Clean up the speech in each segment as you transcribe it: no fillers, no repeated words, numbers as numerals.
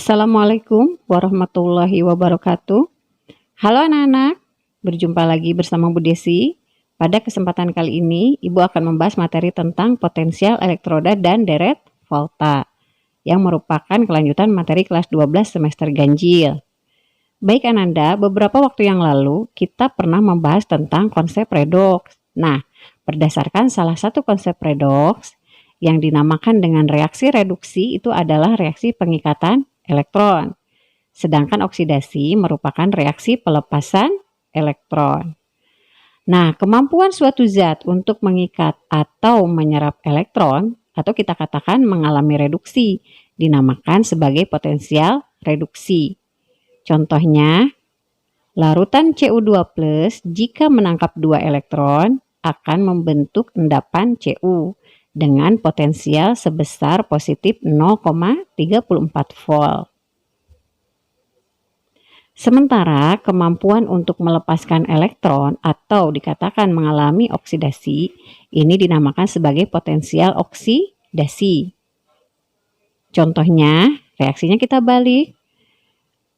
Assalamualaikum warahmatullahi wabarakatuh. Halo anak-anak, berjumpa lagi bersama Bu Desi. Pada kesempatan kali ini, Ibu akan membahas materi tentang potensial elektroda dan deret volta, yang merupakan kelanjutan materi kelas 12 semester ganjil. Baik Ananda, beberapa waktu yang lalu kita pernah membahas tentang konsep redoks. Nah, berdasarkan salah satu konsep redoks yang dinamakan dengan reaksi reduksi itu adalah reaksi pengikatan elektron. Sedangkan oksidasi merupakan reaksi pelepasan elektron. Nah, kemampuan suatu zat untuk mengikat atau menyerap elektron atau kita katakan mengalami reduksi dinamakan sebagai potensial reduksi. Contohnya, larutan Cu2+ jika menangkap 2 elektron akan membentuk endapan Cu dengan potensial sebesar positif 0,34 volt. Sementara kemampuan untuk melepaskan elektron atau dikatakan mengalami oksidasi ini dinamakan sebagai potensial oksidasi. Contohnya, reaksinya kita balik.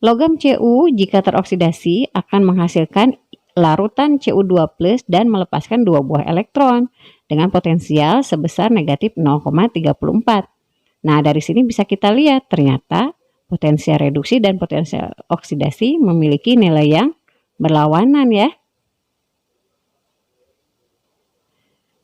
Logam Cu jika teroksidasi akan menghasilkan larutan Cu2+ dan melepaskan 2 buah elektron dengan potensial sebesar negatif 0,34. Nah, dari sini bisa kita lihat ternyata potensial reduksi dan potensial oksidasi memiliki nilai yang berlawanan ya.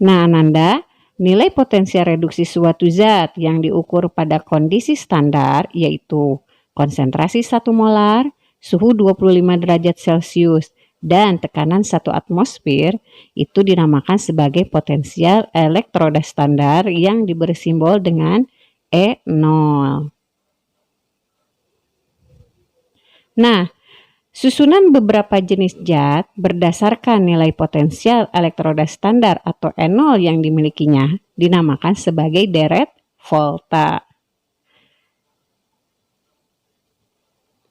Nah, Ananda, nilai potensial reduksi suatu zat yang diukur pada kondisi standar yaitu konsentrasi 1 molar, suhu 25 derajat Celcius, dan tekanan 1 atmosfer itu dinamakan sebagai potensial elektroda standar yang diberi simbol dengan E0. Nah, susunan beberapa jenis zat berdasarkan nilai potensial elektroda standar atau E0 yang dimilikinya dinamakan sebagai deret volta.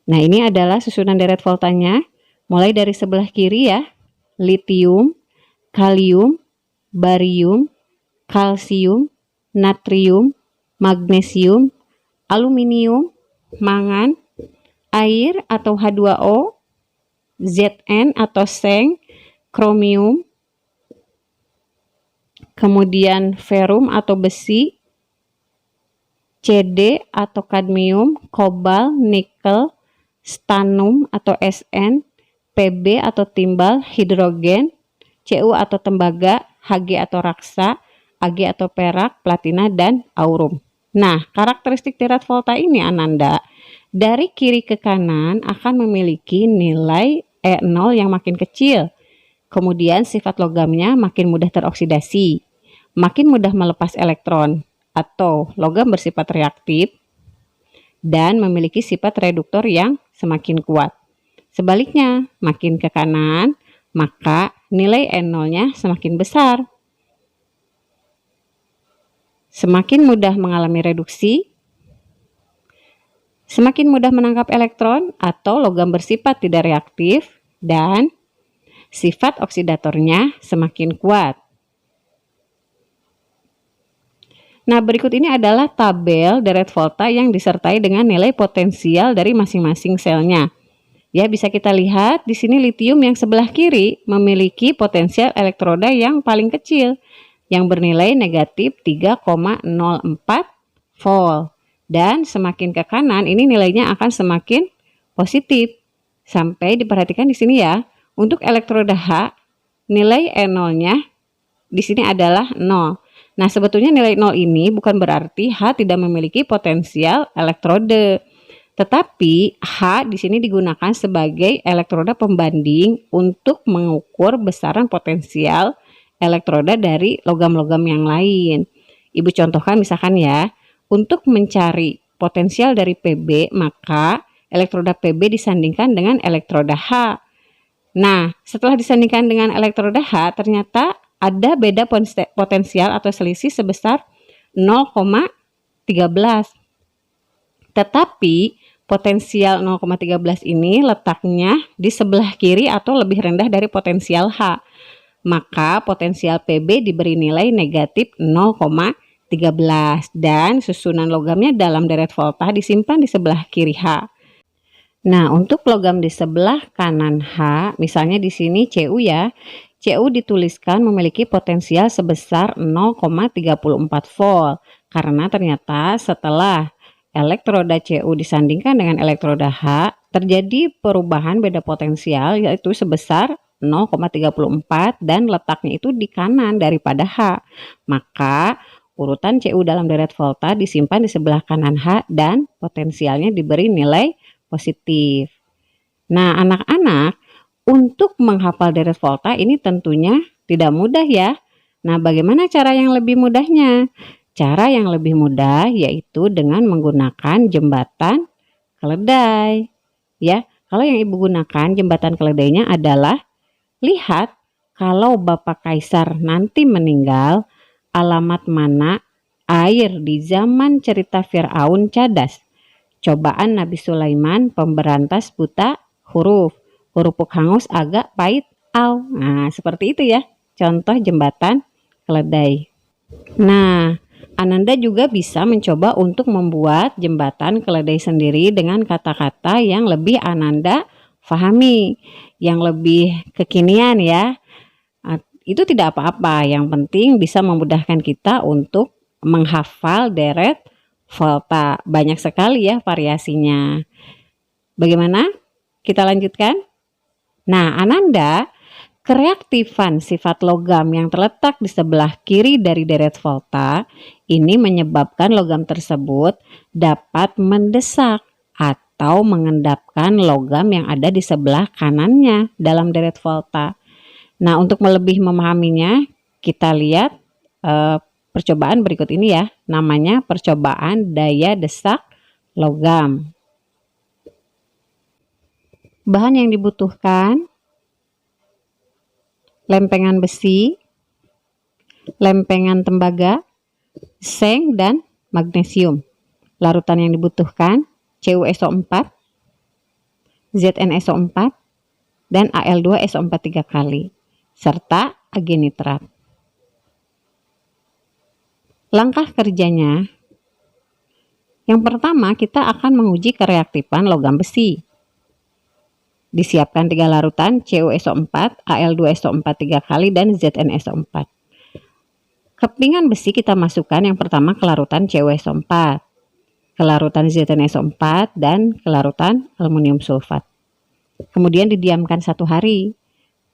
Nah, ini adalah susunan deret voltanya. Mulai dari sebelah kiri ya, litium, kalium, barium, kalsium, natrium, magnesium, aluminium, mangan, air atau H2O, Zn atau seng, kromium, kemudian ferum atau besi, Cd atau kadmium, kobal, nikel, stannum atau Sn, Pb atau timbal, hidrogen, Cu atau tembaga, Hg atau raksa, Ag atau perak, platina, dan aurum. Nah, karakteristik deret volta ini Ananda, dari kiri ke kanan akan memiliki nilai E0 yang makin kecil. Kemudian sifat logamnya makin mudah teroksidasi, makin mudah melepas elektron, atau logam bersifat reaktif, dan memiliki sifat reduktor yang semakin kuat. Sebaliknya, makin ke kanan, maka nilai E0-nya semakin besar. Semakin mudah mengalami reduksi, semakin mudah menangkap elektron atau logam bersifat tidak reaktif, dan sifat oksidatornya semakin kuat. Nah, berikut ini adalah tabel deret volta yang disertai dengan nilai potensial dari masing-masing selnya. Ya, bisa kita lihat di sini litium yang sebelah kiri memiliki potensial elektroda yang paling kecil yang bernilai negatif 3,04 volt. Dan semakin ke kanan ini nilainya akan semakin positif. Sampai diperhatikan di sini ya, untuk elektroda H nilai E0-nya di sini adalah 0. Nah, sebetulnya nilai 0 ini bukan berarti H tidak memiliki potensial elektroda. Tetapi H di sini digunakan sebagai elektroda pembanding untuk mengukur besaran potensial elektroda dari logam-logam yang lain. Ibu contohkan misalkan ya, untuk mencari potensial dari Pb, maka elektroda Pb disandingkan dengan elektroda H. Nah, setelah disandingkan dengan elektroda H, ternyata ada beda potensial atau selisih sebesar 0,13. Tetapi potensial 0,13 ini letaknya di sebelah kiri atau lebih rendah dari potensial H. Maka potensial Pb diberi nilai negatif 0,13. 13 dan susunan logamnya dalam deret volta disimpan di sebelah kiri H. Nah, untuk logam di sebelah kanan H, misalnya di sini Cu ya. Cu dituliskan memiliki potensial sebesar 0,34 volt karena ternyata setelah elektroda Cu disandingkan dengan elektroda H, terjadi perubahan beda potensial yaitu sebesar 0,34 dan letaknya itu di kanan daripada H. Maka urutan Cu dalam deret volta disimpan di sebelah kanan H dan potensialnya diberi nilai positif. Nah, anak-anak, untuk menghafal deret volta ini tentunya tidak mudah ya. Nah, bagaimana cara yang lebih mudahnya? Cara yang lebih mudah yaitu dengan menggunakan jembatan keledai. Ya, kalau yang Ibu gunakan jembatan keledainya adalah lihat kalau Bapak Kaisar nanti meninggal, alamat mana air di zaman cerita Fir'aun cadas. Cobaan Nabi Sulaiman pemberantas buta huruf. Huruf hangus agak pahit au. Nah, seperti itu ya. Contoh jembatan keledai. Nah, Ananda juga bisa mencoba untuk membuat jembatan keledai sendiri dengan kata-kata yang lebih Ananda pahami, yang lebih kekinian ya. Itu tidak apa-apa, yang penting bisa memudahkan kita untuk menghafal deret volta. Banyak sekali ya variasinya. Bagaimana? Kita lanjutkan. Nah, Ananda, kereaktifan sifat logam yang terletak di sebelah kiri dari deret volta ini menyebabkan logam tersebut dapat mendesak atau mengendapkan logam yang ada di sebelah kanannya dalam deret volta. Nah, untuk lebih memahaminya, kita lihat percobaan berikut ini ya, namanya percobaan daya desak logam. Bahan yang dibutuhkan: lempengan besi, lempengan tembaga, seng, dan magnesium. Larutan yang dibutuhkan: CuSO4, ZnSO4, dan Al2SO4 3 kali, serta agenitrat. Langkah kerjanya, yang pertama kita akan menguji kereaktifan logam besi. Disiapkan 3 larutan CuSO4, Al2SO4 3 kali, dan ZnSO4. Kepingan besi kita masukkan yang pertama ke larutan CuSO4, ke larutan ZnSO4, dan ke larutan aluminium sulfat. Kemudian didiamkan 1 hari.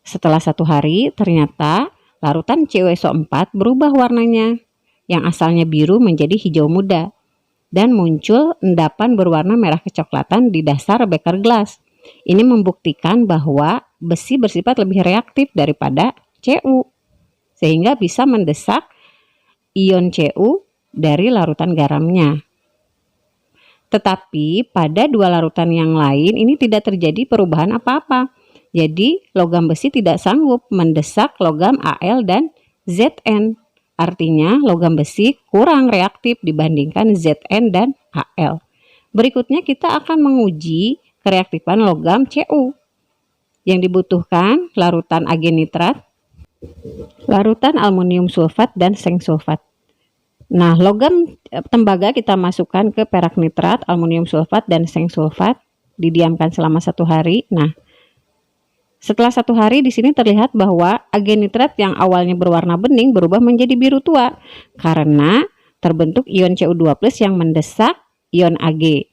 Setelah 1 hari, ternyata larutan CuSO4 berubah warnanya, yang asalnya biru menjadi hijau muda, dan muncul endapan berwarna merah kecoklatan di dasar beker gelas. Ini membuktikan bahwa besi bersifat lebih reaktif daripada Cu, sehingga bisa mendesak ion Cu dari larutan garamnya. Tetapi pada 2 larutan yang lain ini tidak terjadi perubahan apa-apa. Jadi logam besi tidak sanggup mendesak logam Al dan Zn. Artinya logam besi kurang reaktif dibandingkan Zn dan Al. Berikutnya kita akan menguji kereaktifan logam Cu. Yang dibutuhkan larutan agenitrat, larutan aluminium sulfat, dan seng sulfat. Nah, logam tembaga kita masukkan ke perak nitrat, aluminium sulfat, dan seng sulfat. Didiamkan selama 1 hari. Nah, setelah 1 hari di sini terlihat bahwa agenitrat yang awalnya berwarna bening berubah menjadi biru tua karena terbentuk ion Cu2+ yang mendesak ion Ag.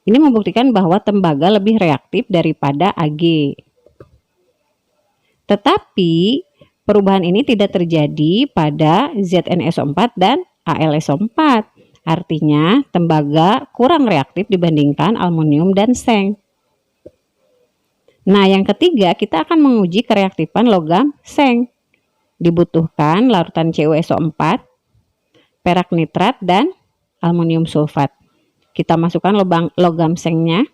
Ini membuktikan bahwa tembaga lebih reaktif daripada Ag. Tetapi perubahan ini tidak terjadi pada ZnSO4 dan AlSO4. Artinya tembaga kurang reaktif dibandingkan aluminium dan seng. Nah, yang ketiga kita akan menguji kereaktifan logam seng. Dibutuhkan larutan CuSO4, perak nitrat, dan aluminium sulfat. Kita masukkan logam sengnya.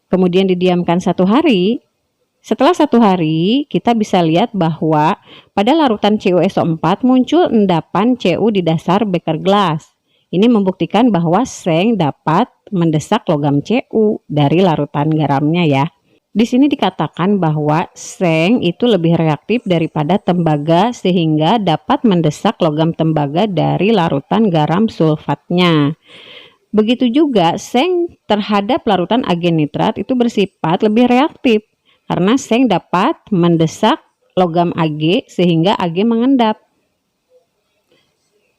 Kemudian didiamkan 1 hari. Setelah 1 hari, kita bisa lihat bahwa pada larutan CuSO4 muncul endapan Cu di dasar beker gelas. Ini membuktikan bahwa seng dapat mendesak logam Cu dari larutan garamnya ya. Di sini dikatakan bahwa seng itu lebih reaktif daripada tembaga sehingga dapat mendesak logam tembaga dari larutan garam sulfatnya. Begitu juga seng terhadap larutan agen nitrat itu bersifat lebih reaktif karena seng dapat mendesak logam Ag sehingga Ag mengendap.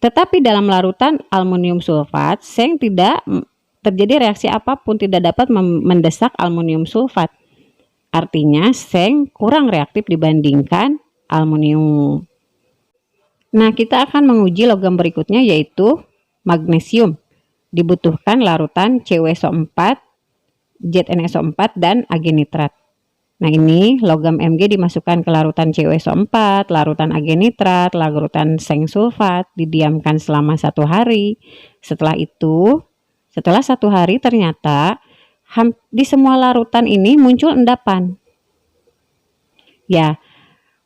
Tetapi dalam larutan aluminium sulfat, seng tidak terjadi reaksi apapun, tidak dapat mendesak aluminium sulfat. Artinya seng kurang reaktif dibandingkan aluminium. Nah, kita akan menguji logam berikutnya yaitu magnesium. Dibutuhkan larutan CuSO4, ZnSO4, dan Ag nitrat. Nah, ini logam Mg dimasukkan ke larutan CuSO4, larutan Ag nitrat, larutan seng sulfat, didiamkan selama 1 hari. Setelah itu, setelah 1 hari ternyata di semua larutan ini muncul endapan. Ya,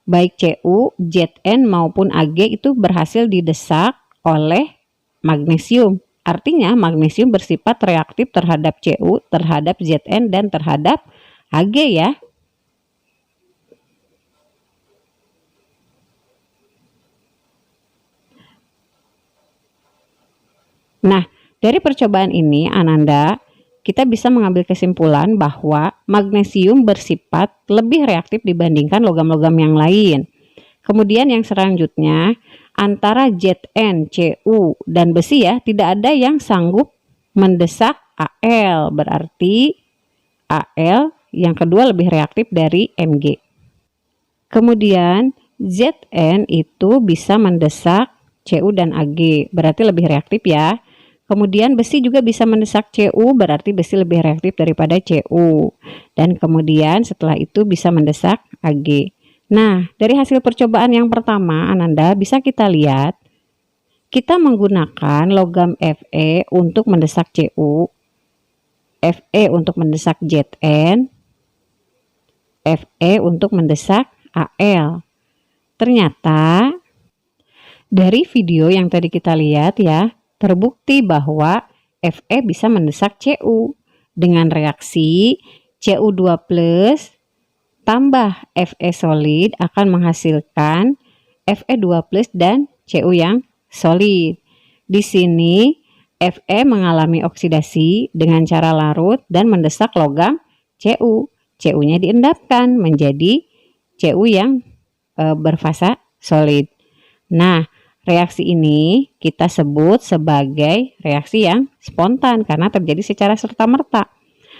baik Cu, Zn maupun Ag itu berhasil didesak oleh magnesium. Artinya magnesium bersifat reaktif terhadap Cu, terhadap Zn, dan terhadap Ag ya. Nah, dari percobaan ini Ananda, kita bisa mengambil kesimpulan bahwa magnesium bersifat lebih reaktif dibandingkan logam-logam yang lain. Kemudian yang selanjutnya, antara Zn, Cu, dan besi ya, tidak ada yang sanggup mendesak Al. Berarti Al yang kedua lebih reaktif dari Mg. Kemudian Zn itu bisa mendesak Cu dan Ag, berarti lebih reaktif ya. Kemudian besi juga bisa mendesak Cu, berarti besi lebih reaktif daripada Cu. Dan kemudian setelah itu bisa mendesak Ag. Nah, dari hasil percobaan yang pertama, Ananda, bisa kita lihat, kita menggunakan logam Fe untuk mendesak Cu, Fe untuk mendesak Zn, Fe untuk mendesak Al. Ternyata dari video yang tadi kita lihat ya, terbukti bahwa Fe bisa mendesak Cu dengan reaksi Cu2+ tambah Fe solid akan menghasilkan Fe2+ dan Cu yang solid. Di sini Fe mengalami oksidasi dengan cara larut dan mendesak logam Cu. Cu-nya diendapkan menjadi Cu yang berfasa solid. Nah, reaksi ini kita sebut sebagai reaksi yang spontan karena terjadi secara serta-merta.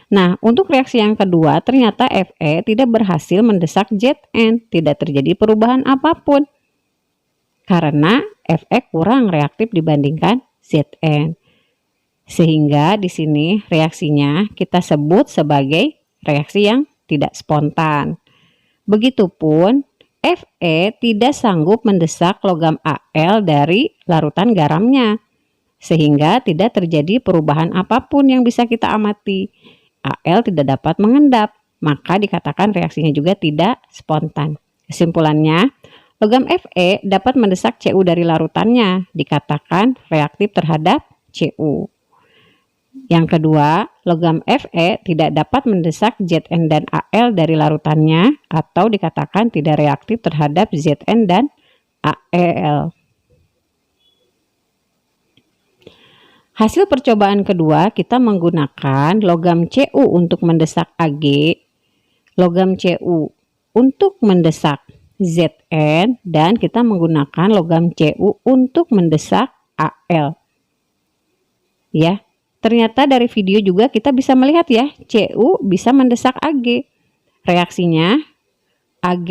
Nah, untuk reaksi yang kedua, ternyata Fe tidak berhasil mendesak Zn, tidak terjadi perubahan apapun. Karena Fe kurang reaktif dibandingkan Zn. Sehingga di sini reaksinya kita sebut sebagai reaksi yang tidak spontan. Begitupun Fe tidak sanggup mendesak logam Al dari larutan garamnya, sehingga tidak terjadi perubahan apapun yang bisa kita amati. Al tidak dapat mengendap, maka dikatakan reaksinya juga tidak spontan. Kesimpulannya, logam Fe dapat mendesak Cu dari larutannya, dikatakan reaktif terhadap Cu. Yang kedua, logam Fe tidak dapat mendesak Zn dan Al dari larutannya atau dikatakan tidak reaktif terhadap Zn dan Al. Hasil percobaan kedua, kita menggunakan logam Cu untuk mendesak Ag, logam Cu untuk mendesak Zn, dan kita menggunakan logam Cu untuk mendesak Al. Ya. Ternyata dari video juga kita bisa melihat ya, Cu bisa mendesak Ag. Reaksinya Ag+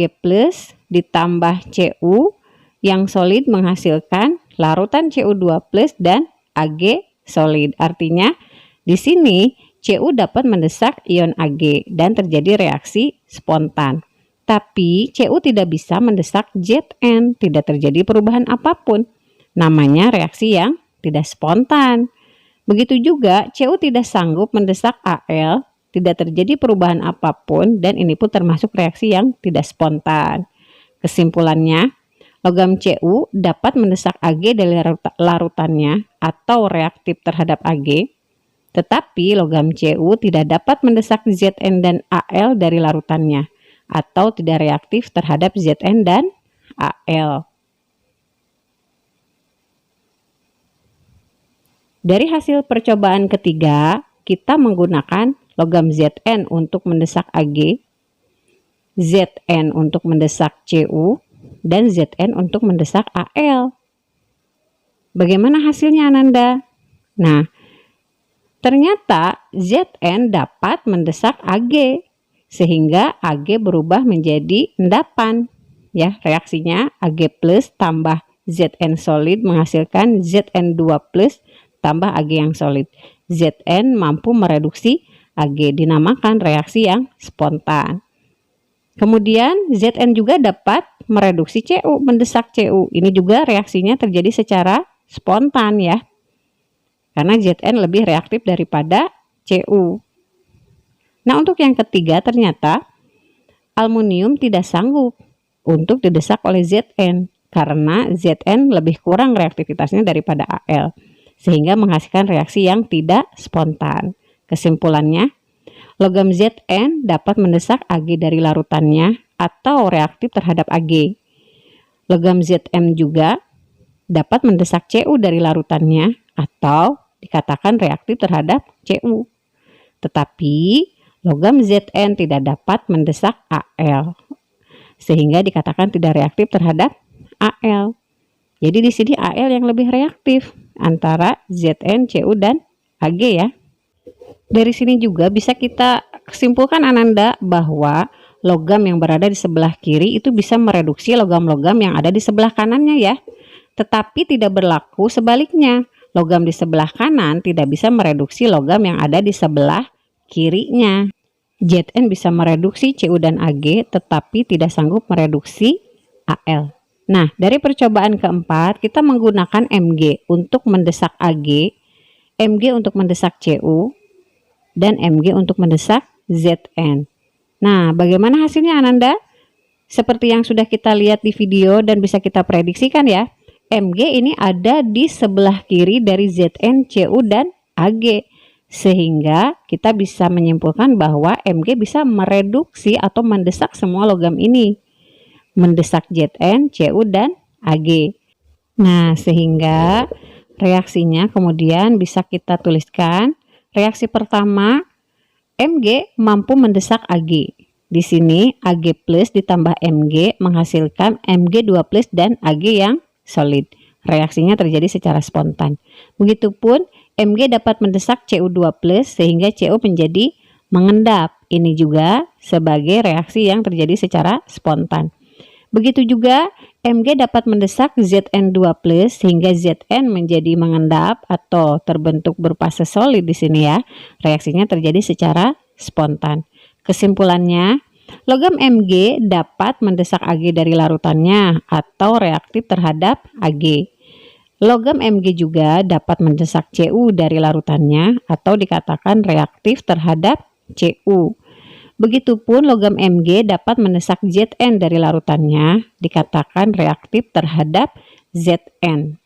ditambah Cu yang solid menghasilkan larutan Cu2+ dan Ag solid. Artinya di sini Cu dapat mendesak ion Ag dan terjadi reaksi spontan. Tapi Cu tidak bisa mendesak Zn, tidak terjadi perubahan apapun. Namanya reaksi yang tidak spontan. Begitu juga Cu tidak sanggup mendesak Al, tidak terjadi perubahan apapun, dan ini pun termasuk reaksi yang tidak spontan. Kesimpulannya, logam Cu dapat mendesak Ag dari larutannya atau reaktif terhadap Ag, Tetapi logam Cu tidak dapat mendesak Zn dan Al dari larutannya atau tidak reaktif terhadap Zn dan Al. Dari hasil percobaan ketiga, kita menggunakan logam Zn untuk mendesak Ag, Zn untuk mendesak Cu, dan Zn untuk mendesak Al. Bagaimana hasilnya, Ananda? Nah, ternyata Zn dapat mendesak Ag, sehingga Ag berubah menjadi endapan. Ya, reaksinya Ag plus tambah Zn solid menghasilkan Zn2 plus tambah Ag yang solid. Zn mampu mereduksi Ag, dinamakan reaksi yang spontan. Kemudian Zn juga dapat mereduksi Cu, mendesak Cu. Ini juga reaksinya terjadi secara spontan ya. Karena Zn lebih reaktif daripada Cu. Nah, untuk yang ketiga ternyata aluminium tidak sanggup untuk didesak oleh Zn karena Zn lebih kurang reaktivitasnya daripada Al, sehingga menghasilkan reaksi yang tidak spontan. Kesimpulannya, logam Zn dapat mendesak Ag dari larutannya atau reaktif terhadap Ag. Logam Zm juga dapat mendesak Cu dari larutannya atau dikatakan reaktif terhadap Cu. Tetapi logam Zn tidak dapat mendesak Al, sehingga dikatakan tidak reaktif terhadap Al. Jadi di sini Al yang lebih reaktif antara Zn, Cu, dan Ag ya. Dari sini juga bisa kita simpulkan, Ananda, bahwa logam yang berada di sebelah kiri itu bisa mereduksi logam-logam yang ada di sebelah kanannya ya. Tetapi tidak berlaku sebaliknya. Logam di sebelah kanan tidak bisa mereduksi logam yang ada di sebelah kirinya. Zn bisa mereduksi Cu dan Ag, tetapi tidak sanggup mereduksi Al. Nah, dari percobaan keempat, kita menggunakan Mg untuk mendesak Ag, Mg untuk mendesak Cu, dan Mg untuk mendesak Zn. Nah, bagaimana hasilnya, Ananda? Seperti yang sudah kita lihat di video dan bisa kita prediksikan ya. Mg ini ada di sebelah kiri dari Zn, Cu, dan Ag. Sehingga kita bisa menyimpulkan bahwa Mg bisa mereduksi atau mendesak semua logam ini. Mendesak Zn, Cu, dan Ag. Nah, sehingga reaksinya kemudian bisa kita tuliskan. Reaksi pertama, Mg mampu mendesak Ag. Di sini Ag plus ditambah Mg menghasilkan Mg2 plus dan Ag yang solid. Reaksinya terjadi secara spontan. Begitupun Mg dapat mendesak Cu2 plus sehingga Cu menjadi mengendap. Ini juga sebagai reaksi yang terjadi secara spontan. Begitu juga Mg dapat mendesak Zn2 plus sehingga Zn menjadi mengendap atau terbentuk berupa solid di sini ya. Reaksinya terjadi secara spontan. Kesimpulannya, logam Mg dapat mendesak Ag dari larutannya atau reaktif terhadap Ag. Logam Mg juga dapat mendesak Cu dari larutannya atau dikatakan reaktif terhadap Cu. Begitupun logam Mg dapat mendesak Zn dari larutannya, dikatakan reaktif terhadap Zn.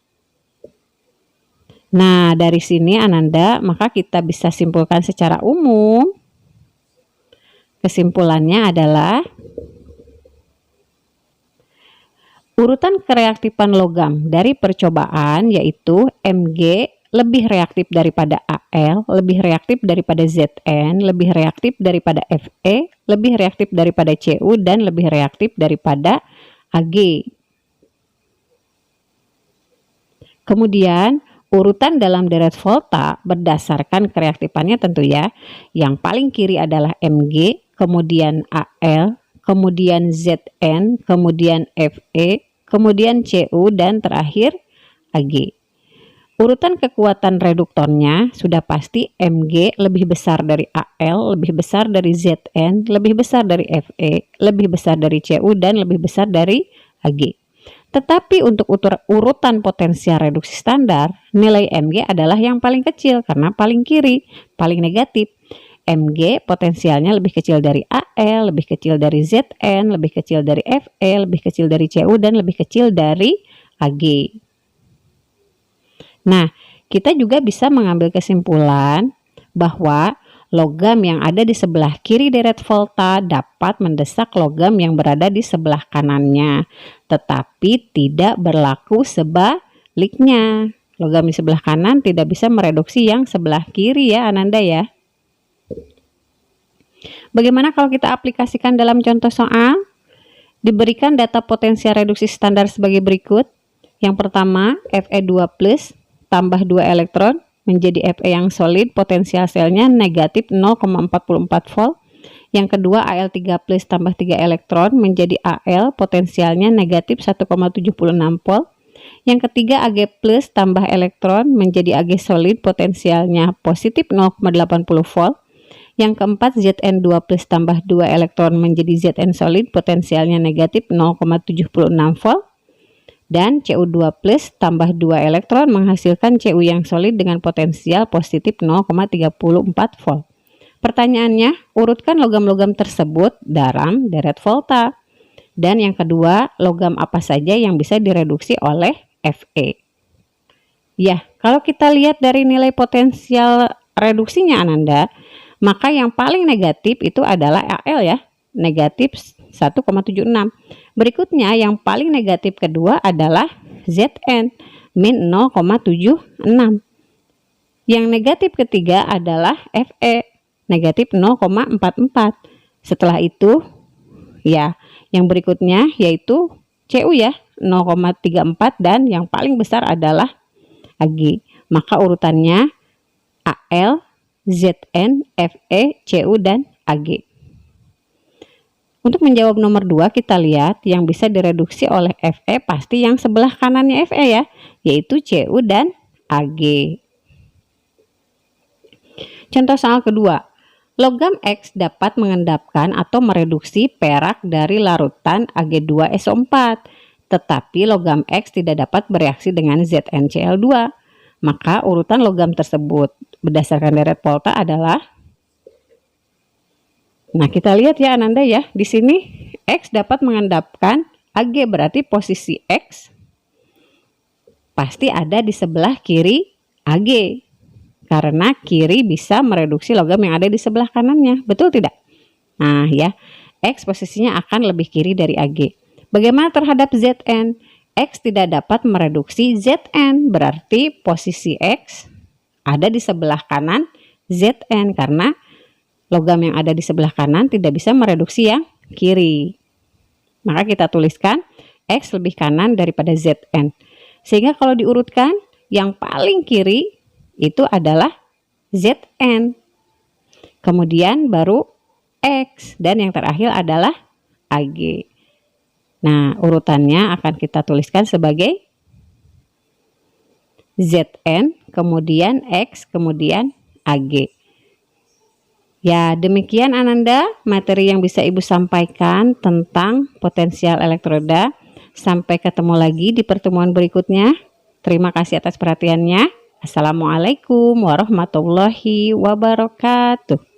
Nah, dari sini Ananda, maka kita bisa simpulkan secara umum. Kesimpulannya adalah urutan kereaktifan logam dari percobaan yaitu Mg lebih reaktif daripada Al, lebih reaktif daripada Zn, lebih reaktif daripada Fe, lebih reaktif daripada Cu, dan lebih reaktif daripada Ag. Kemudian urutan dalam deret volta berdasarkan kereaktifannya tentu ya. Yang paling kiri adalah Mg, kemudian Al, kemudian Zn, kemudian Fe, kemudian Cu, dan terakhir Ag. Urutan kekuatan reduktornya sudah pasti Mg lebih besar dari Al, lebih besar dari Zn, lebih besar dari Fe, lebih besar dari Cu, dan lebih besar dari Ag. Tetapi untuk urutan potensial reduksi standar, nilai Mg adalah yang paling kecil karena paling kiri, paling negatif. Mg potensialnya lebih kecil dari Al, lebih kecil dari Zn, lebih kecil dari Fe, lebih kecil dari Cu, dan lebih kecil dari Ag. Nah, kita juga bisa mengambil kesimpulan bahwa logam yang ada di sebelah kiri deret volta dapat mendesak logam yang berada di sebelah kanannya, tetapi tidak berlaku sebaliknya. Logam di sebelah kanan tidak bisa mereduksi yang sebelah kiri ya Ananda ya. Bagaimana kalau kita aplikasikan dalam contoh soal? Diberikan data potensial reduksi standar sebagai berikut. Yang pertama, Fe2+ tambah 2 elektron menjadi Fe yang solid, potensial selnya negatif 0,44 volt. Yang kedua, Al3+ tambah 3 elektron menjadi Al, potensialnya negatif 1,76 volt. Yang ketiga, Ag+ tambah elektron menjadi Ag solid, potensialnya positif 0,80 volt. Yang keempat, Zn2+ tambah 2 elektron menjadi Zn solid, potensialnya negatif 0,76 volt. Dan Cu2+ tambah 2 elektron menghasilkan Cu yang solid dengan potensial positif 0,34 volt. Pertanyaannya, urutkan logam-logam tersebut dalam deret volta. Dan yang kedua, logam apa saja yang bisa direduksi oleh Fe? Ya, kalau kita lihat dari nilai potensial reduksinya Ananda, maka yang paling negatif itu adalah Al ya, negatif 1,76. Berikutnya yang paling negatif kedua adalah Zn, min 0,76. Yang negatif ketiga adalah Fe, negatif 0,44. Setelah itu, ya, yang berikutnya yaitu Cu ya, 0,34 dan yang paling besar adalah Ag. Maka urutannya Al, Zn, Fe, Cu, dan Ag. Untuk menjawab nomor 2 kita lihat yang bisa direduksi oleh Fe pasti yang sebelah kanannya Fe ya, yaitu Cu dan Ag. Contoh soal kedua, logam X dapat mengendapkan atau mereduksi perak dari larutan Ag2SO4, tetapi logam X tidak dapat bereaksi dengan ZnCl2. Maka urutan logam tersebut berdasarkan deret volta adalah, nah kita lihat ya Ananda ya, di sini X dapat mengendapkan Ag, berarti posisi X pasti ada di sebelah kiri Ag, karena kiri bisa mereduksi logam yang ada di sebelah kanannya, betul tidak? Nah ya, X posisinya akan lebih kiri dari Ag. Bagaimana terhadap Zn? X tidak dapat mereduksi Zn, berarti posisi X ada di sebelah kanan Zn, karena logam yang ada di sebelah kanan tidak bisa mereduksi yang kiri. Maka kita tuliskan X lebih kanan daripada Zn. Sehingga kalau diurutkan, yang paling kiri itu adalah Zn. Kemudian baru X. Dan yang terakhir adalah Ag. Nah, urutannya akan kita tuliskan sebagai Zn, kemudian X, kemudian Ag. Ya, demikian Ananda materi yang bisa Ibu sampaikan tentang potensial elektroda. Sampai ketemu lagi di pertemuan berikutnya. Terima kasih atas perhatiannya. Assalamualaikum warahmatullahi wabarakatuh.